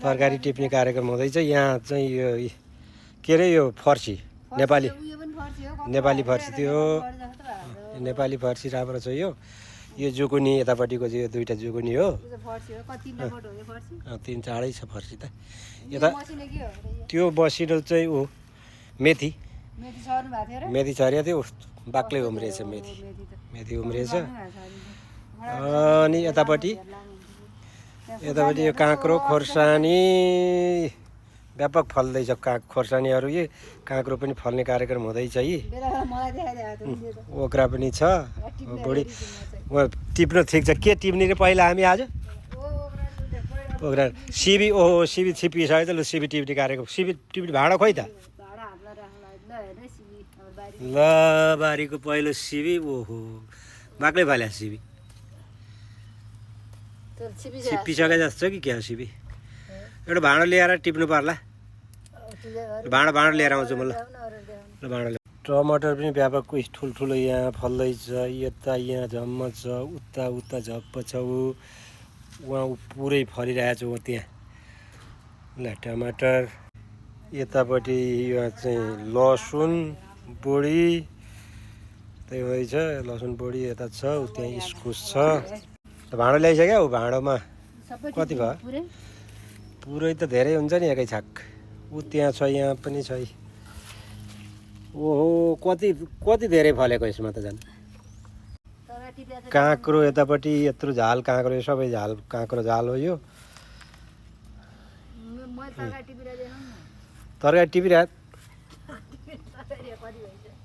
तरकारी टिप्ने कार्यक्रम हुँदैछ यहाँ चाहिँ यो के अरे यो फर्सी नेपाली फर्सी थियो नेपाली फर्सी राम्रो छ यो जुकुनी यतापट्टिको चाहिँ यो दुईटा जुकुनी हो 3 चाडै छ फर्सी त यता त्यो मसिनो चाहिँ ऊ मेथी छरिया थियो बाक्लै उम्रिएछ मेथी उम्रिएछ अनि यतापट्टि यो काँक्रो खोर्सानी व्यापक फल्दैछ खोर्सानीहरू यी काँक्रो पनि फल्ने कार्यक्रम हुँदैछ यी ओक्रा पनि छ बुढी टिप्न ठिक छ के टिप्ने रे पहिला हामी आज ओक्रा सिबी सिबी छिपिसक्यो त लु सिबी टिप्ने कार्यक्रम सिबी टिप्ने भाँडा खोइ त ल बारीको पहिलो सिबी ओहो बाक्लै फाल्या सिबी छिप्पिसके जस्तो कि क्या हो सिबी एउटा भाँडो ल्याएर टिप्नु पर्ला भाँडो लिएर आउँछु म ल भाँडो टमाटर पनि व्यापक ठुल्ठुलो यहाँ फल्दैछ यता यहाँ झम्म छ उता झप्प छ उहाँ पुरै फलिरहेको छ त्यहाँ ल टमाटर यतापट्टि यहाँ चाहिँ लसुन बोडी त्यही भएछ लसुन बोडी यता छ त्यहाँ इस्कुस छ भाँडो ल्याइसक्यो भाँडोमा कति भयो पुरै त धेरै हुन्छ नि एकै छाक त्यहाँ छ यहाँ पनि छ ओहो कति धेरै फलेको यसमा त झन् काँक्रो यतापट्टि यत्रो झाल काँक्रो सबै झाल काँक्रो झाल हो यो तरकारी टिपिरह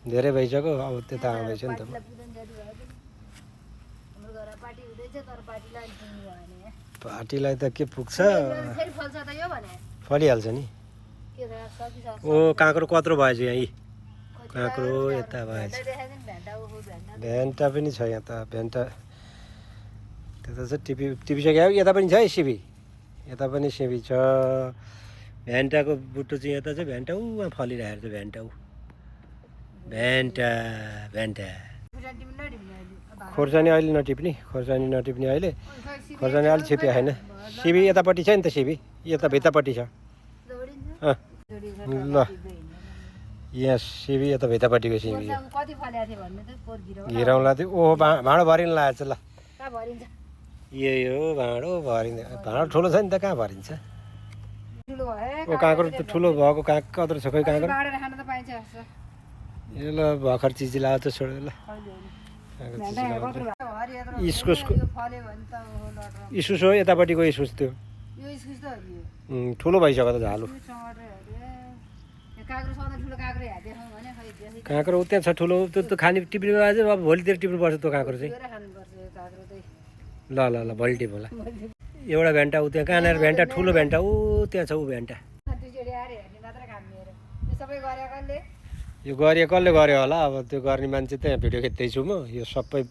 धेरै भइसक्यो अब त्यता आउँदैछ नि त पार्टीलाई त के पुग्छ फलिहाल्छ नि काँक्रो कत्रो भएछ यहाँ काँक्रो यता भएछ भेन्टा पनि छ यहाँ त भेन्टा त्यता चाहिँ टिपिसक्यो यता पनि छ है सिबी यता पनि सिबी छ भेन्टाको बुट्टो चाहिँ यता चाहिँ भेन्टा उहाँ फलिरहेको छ भेन्टा खोर्सानी अहिले नटिप्ने अहिले खोर्सानी अलिक छिप्पिया छैन सिबी यतापट्टि छ नि त सिबी यता भित्तापट्टि छ ल यहाँ सिबी यता भित्तापट्टिको सिबी घिराउँला थियो ओहो भाँडो भरिन लागेको छ ल यो भाँडो भरिँदैन भाँडो ठुलो छ नि त कहाँ भरिन्छ काँक्रो त ठुलो भएको कत्रो छ खोइ काँक्रो ल भर्खर चिज लगाएको त छोड्यो ल इस्कुस हो यतापट्टिको इस्कुस त्यो ठुलो भइसक्यो त झालु काँक्रो त्यहाँ छ ठुलो त्यो खाने टिप्ने बेला चाहिँ अब भोलितिर टिप्नुपर्छ त्यो काँक्रो चाहिँ ल भोलि टिप होला एउटा भेन्टा ऊ त्यहाँ कहाँनिर भेन्टा ठुलो भेन्टा ऊ त्यहाँ छ ऊ भेन्टा यो गरे कसले गर्यो होला अब त्यो गर्ने मान्छे त्यहाँ भिडियो खिच्दैछु म यो सबै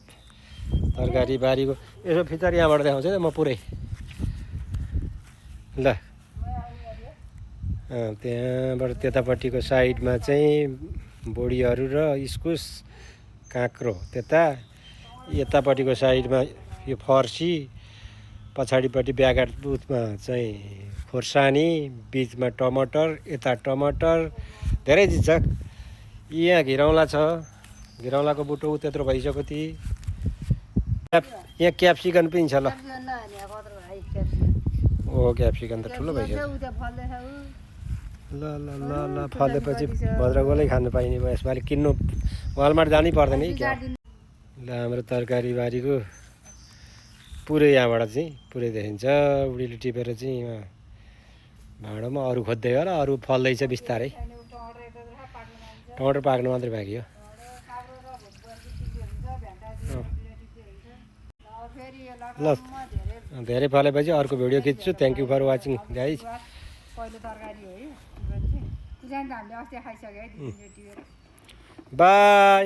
तरकारी बारीको यसो फिचर यहाँबाट देखाउँछ म पुरै ल त्यहाँबाट त्यतापट्टिको साइडमा चाहिँ बोडीहरू र इस्कुस काँक्रो त्यता यतापट्टिको साइडमा यो फर्सी पछाडिपट्टि ब्यागाट बुथमा चाहिँ खोर्सानी बिचमा टमाटर यता टमाटर धेरै चिज छ यहाँ घिरौँला छ घिरौँलाको बुटो त्यत्रो भइसक्यो ती यहाँ क्याप्सिकन पनि छ ल ओ क्याप्सिकन त ठुलो भइसक्यो ल फलेपछि भद्रगोलै खानु पाइने भयो यसपालि किन्नु वालमार्ट जानै पर्दैन है क्या ल हाम्रो तरकारी बारीको पुरै यहाँबाट चाहिँ पुरै देखिन्छ उडीले टिपेर चाहिँ भाँडोमा अरू खोज्दै होला अरू फल्दैछ बिस्तारै टमाटर पाक्नु मात्रै बाँकी हो ल धेरै फलेपछि अर्को भिडियो खिच्छु thank you for watching guys by